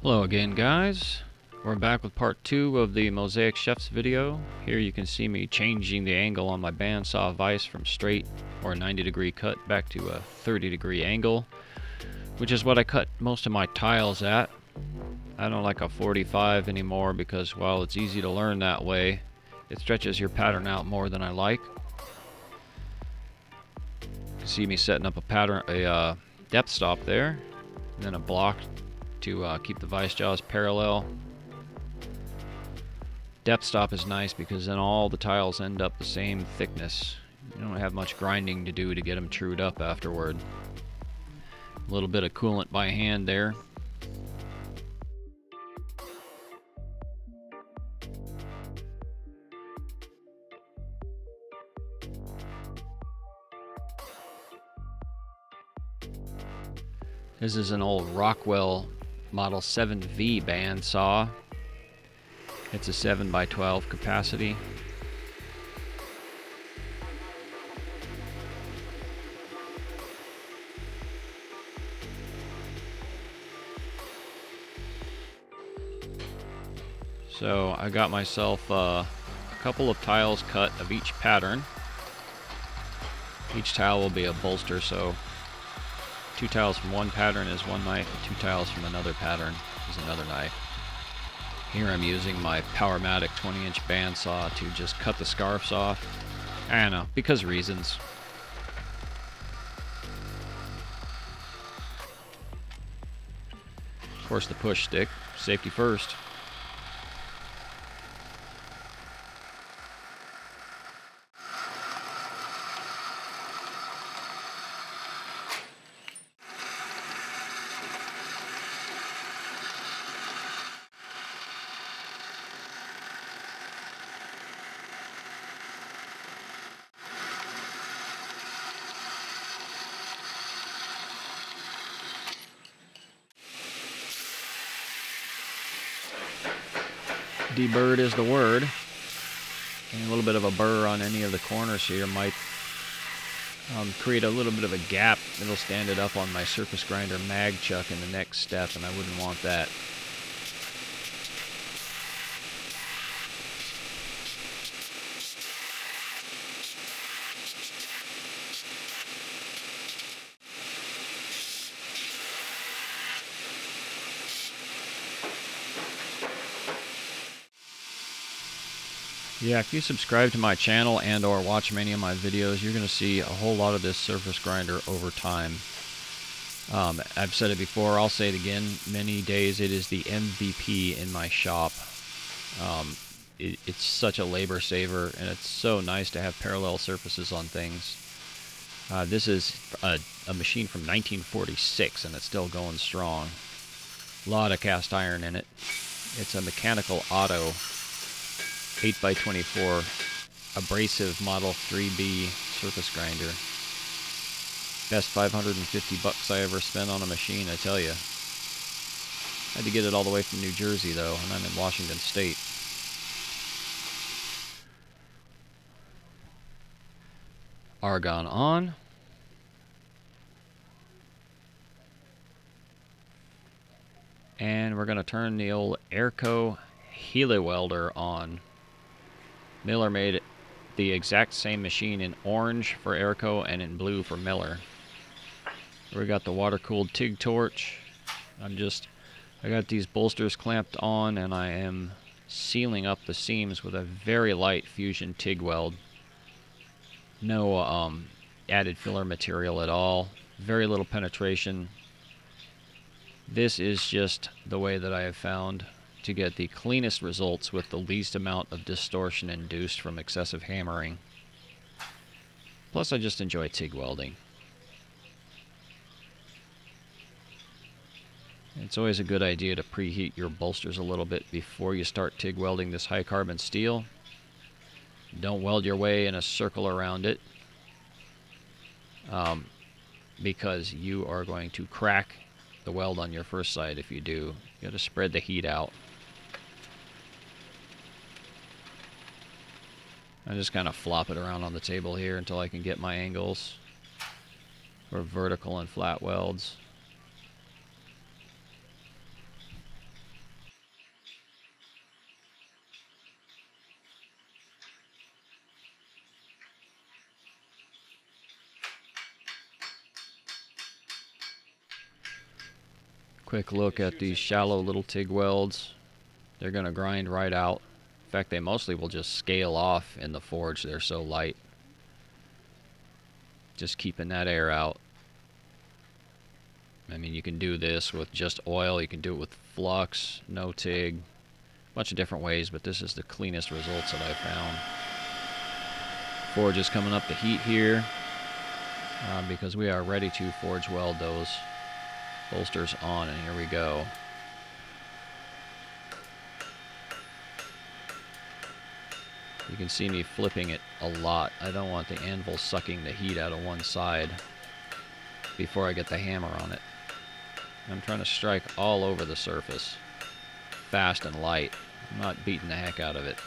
Hello again, guys. We're back with part 2 of the Mosaic Chefs video. Here you can see me changing the angle on my bandsaw vise from straight or 90-degree cut back to a 30-degree angle, which is what I cut most of my tiles at. I don't like a 45 anymore because while it's easy to learn that way, it stretches your pattern out more than I like. You can see me setting up a depth stop there, and then a block to keep the vise jaws parallel. Depth stop is nice because then all the tiles end up the same thickness. You don't have much grinding to do to get them trued up afterward. A little bit of coolant by hand there. This is an old Rockwell Model 7V bandsaw. It's a 7x12 capacity. So I got myself a couple of tiles cut of each pattern. Each tile will be a bolster, so 2 tiles from one pattern is one knife, and 2 tiles from another pattern is another knife. Here I'm using my Powermatic 20-inch bandsaw to just cut the scarves off. I don't know, because reasons. Of course, the push stick, safety first. Deburred is the word. And a little bit of a burr on any of the corners here might create a little bit of a gap. It'll stand it up on my surface grinder mag chuck in the next step, and I wouldn't want that. Yeah, if you subscribe to my channel and or watch many of my videos, you're going to see a whole lot of this surface grinder over time. I've said it before, I'll say it again, many days it is the MVP in my shop. It's such a labor saver, and it's so nice to have parallel surfaces on things. This is a machine from 1946, and it's still going strong. A lot of cast iron in it. It's a mechanical auto 8x24 abrasive Model 3B surface grinder. Best 550 bucks I ever spent on a machine, I tell you. Had to get it all the way from New Jersey though, and I'm in Washington State. Argon on. And we're going to turn the old Airco Heli welder on. Miller made the exact same machine in orange for Airco and in blue for Miller. We got the water-cooled TIG torch. I got these bolsters clamped on, and I am sealing up the seams with a very light fusion TIG weld. No added filler material at all. Very little penetration. This is just the way that I have found to get the cleanest results with the least amount of distortion induced from excessive hammering. Plus, I just enjoy TIG welding. It's always a good idea to preheat your bolsters a little bit before you start TIG welding this high carbon steel. Don't weld your way in a circle around it, because you are going to crack the weld on your first side if you do. You got to spread the heat out. I just kind of flop it around on the table here until I can get my angles for vertical and flat welds. Quick look at these shallow little TIG welds. They're going to grind right out. In fact, they mostly will just scale off in the forge. They're so light. Just keeping that air out. I mean, you can do this with just oil. You can do it with flux, no TIG. A bunch of different ways, but this is the cleanest results that I found. Forge is coming up to heat here because we are ready to forge weld those bolsters on, and here we go. You can see me flipping it a lot. I don't want the anvil sucking the heat out of one side before I get the hammer on it. I'm trying to strike all over the surface, fast and light. I'm not beating the heck out of it.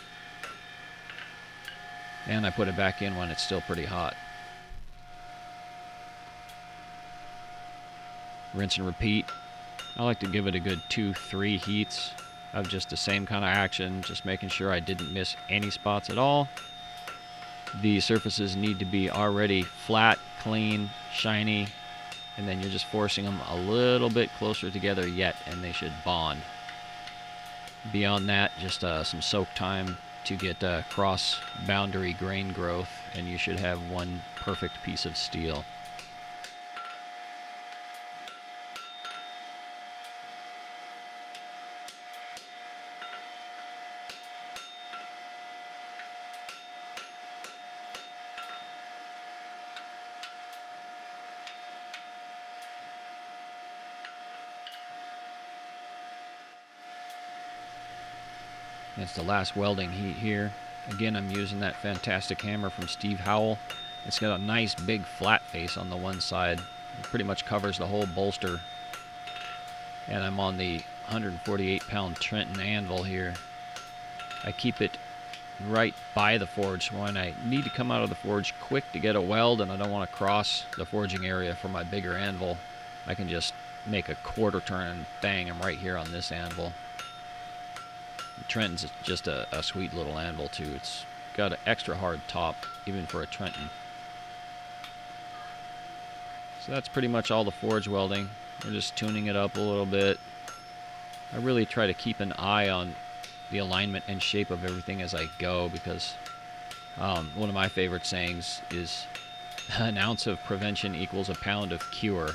And I put it back in when it's still pretty hot. Rinse and repeat. I like to give it a good 2-3 heats of just the same kind of action, just making sure I didn't miss any spots at all. The surfaces need to be already flat, clean, shiny, and then you're just forcing them a little bit closer together yet, and they should bond. Beyond that, just some soak time to get cross-boundary grain growth, and you should have one perfect piece of steel. It's the last welding heat here. Again, I'm using that fantastic hammer from Steve Howell. It's got a nice big flat face on the one side. It pretty much covers the whole bolster. And I'm on the 148-pound Trenton anvil here. I keep it right by the forge when I need to come out of the forge quick to get a weld and I don't want to cross the forging area for my bigger anvil. I can just make a quarter turn and bang, I'm right here on this anvil. Trenton's just a sweet little anvil too. It's got an extra hard top, even for a Trenton. So that's pretty much all the forge welding. We're just tuning it up a little bit. I really try to keep an eye on the alignment and shape of everything as I go, because one of my favorite sayings is an ounce of prevention equals a pound of cure.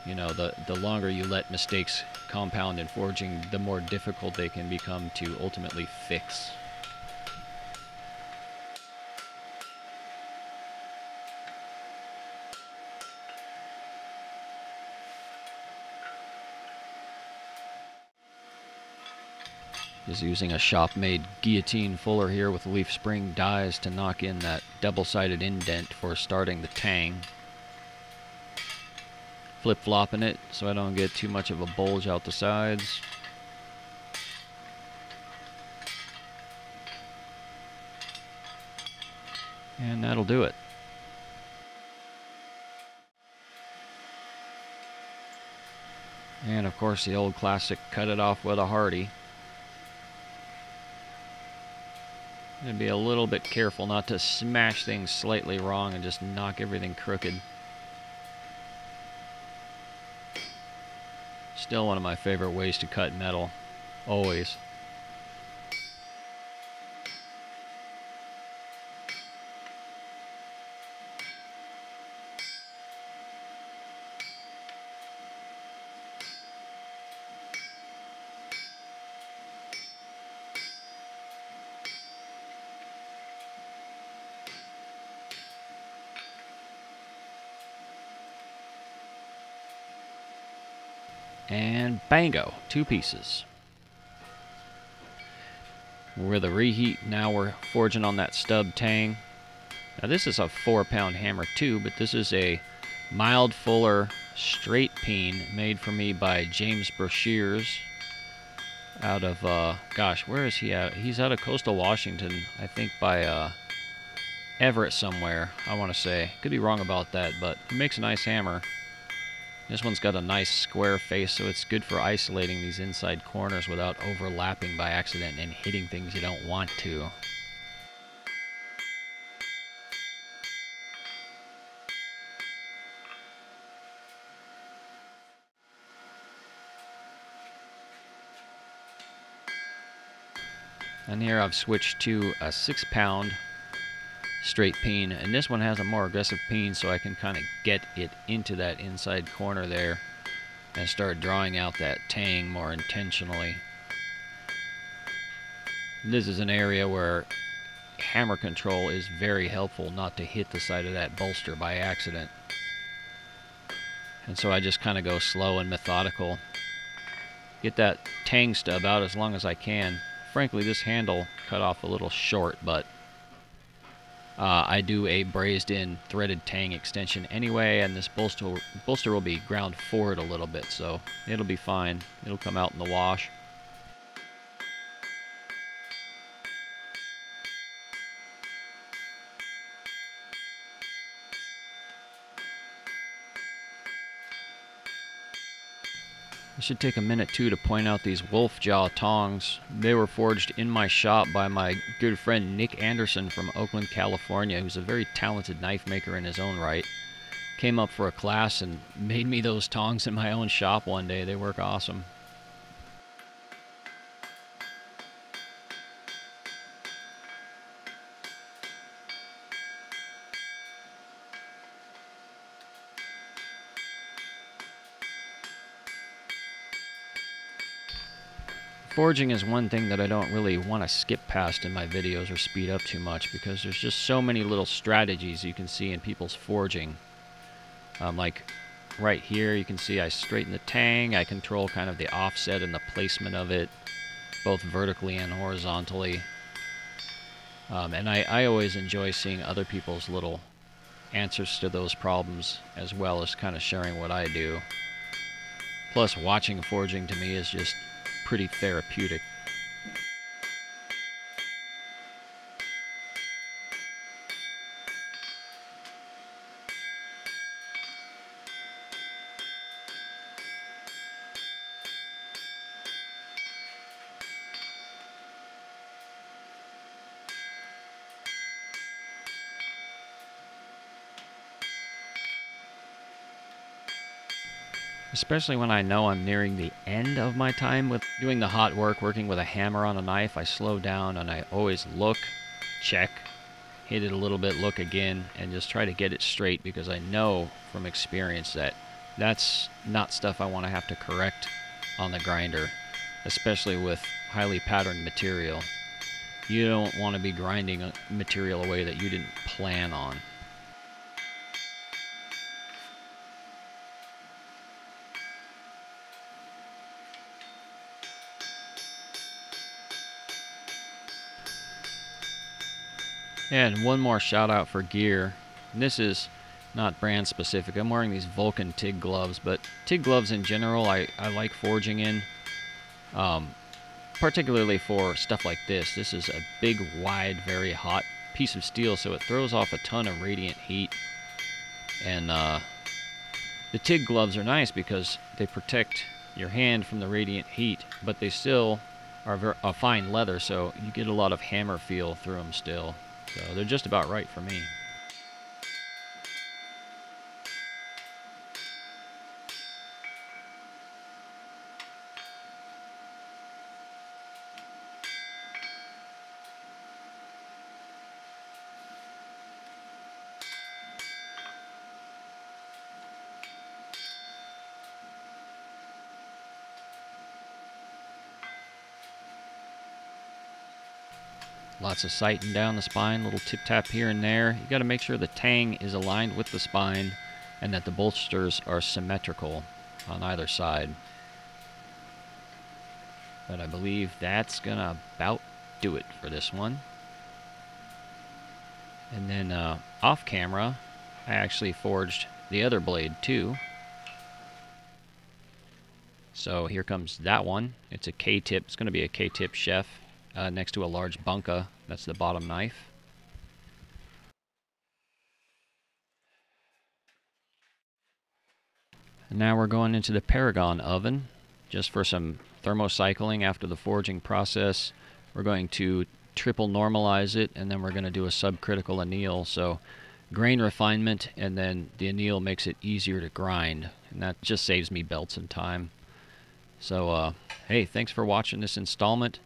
You know, the longer you let mistakes compound in forging, the more difficult they can become to ultimately fix. Just using a shop-made guillotine fuller here with leaf spring dies to knock in that double-sided indent for starting the tang. Flip-flopping it so I don't get too much of a bulge out the sides. And that'll do it. And of course the old classic, cut it off with a Hardy. And be a little bit careful not to smash things slightly wrong and just knock everything crooked. Still one of my favorite ways to cut metal. Always. And bango, 2 pieces. With a reheat, now we're forging on that stub tang. Now this is a 4-pound hammer too, but this is a mild fuller straight peen made for me by James Brashears out of, gosh, where is he at? He's out of coastal Washington, I think by Everett somewhere, I want to say. Could be wrong about that, but he makes a nice hammer. This one's got a nice square face, so it's good for isolating these inside corners without overlapping by accident and hitting things you don't want to. And here I've switched to a 6-pound straight peen, and this one has a more aggressive peen, so I can kind of get it into that inside corner there and start drawing out that tang more intentionally. This is an area where hammer control is very helpful, not to hit the side of that bolster by accident. And so I just kind of go slow and methodical. Get that tang stub out as long as I can. Frankly, this handle cut off a little short, but I do a brazed in threaded tang extension anyway, and this bolster will be ground forward a little bit, so it'll be fine. It'll come out in the wash. I should take a minute too to point out these wolf jaw tongs. They were forged in my shop by my good friend Nick Anderson from Oakland, California, who's a very talented knife maker in his own right. Came up for a class and made me those tongs in my own shop one day. They work awesome. Forging is one thing that I don't really want to skip past in my videos or speed up too much, because there's just so many little strategies you can see in people's forging. Like right here, you can see I straighten the tang, I control kind of the offset and the placement of it, both vertically and horizontally. And I always enjoy seeing other people's little answers to those problems, as well as kind of sharing what I do. Plus, watching forging to me is just pretty therapeutic. Especially when I know I'm nearing the end of my time with doing the hot work, working with a hammer on a knife, I slow down and I always look, check, hit it a little bit, look again, and just try to get it straight, because I know from experience that that's not stuff I want to have to correct on the grinder, especially with highly patterned material. You don't want to be grinding material away that you didn't plan on. And one more shout out for gear. And this is not brand specific. I'm wearing these Vulcan TIG gloves, but TIG gloves in general I like forging in. Particularly for stuff like this. This is a big, wide, very hot piece of steel, so it throws off a ton of radiant heat. And the TIG gloves are nice because they protect your hand from the radiant heat, but they still are a fine leather, so you get a lot of hammer feel through them still. So they're just about right for me. Lots of sighting down the spine, little tip tap here and there. You got to make sure the tang is aligned with the spine and that the bolsters are symmetrical on either side. But I believe that's gonna about do it for this one. And then off camera, I actually forged the other blade too. So here comes that one. It's a K-tip. It's going to be a K-tip chef next to a large bunka. That's the bottom knife. And now we're going into the Paragon oven just for some thermocycling after the forging process. We're going to triple normalize it, and then we're going to do a subcritical anneal. So grain refinement, and then the anneal makes it easier to grind, and that just saves me belts and time. So hey, thanks for watching this installment.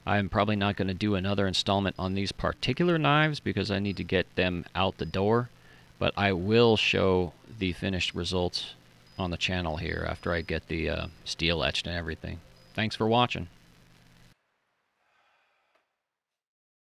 I'm probably not going to do another installment on these particular knives because I need to get them out the door, but I will show the finished results on the channel here after I get the steel etched and everything. Thanks for watching.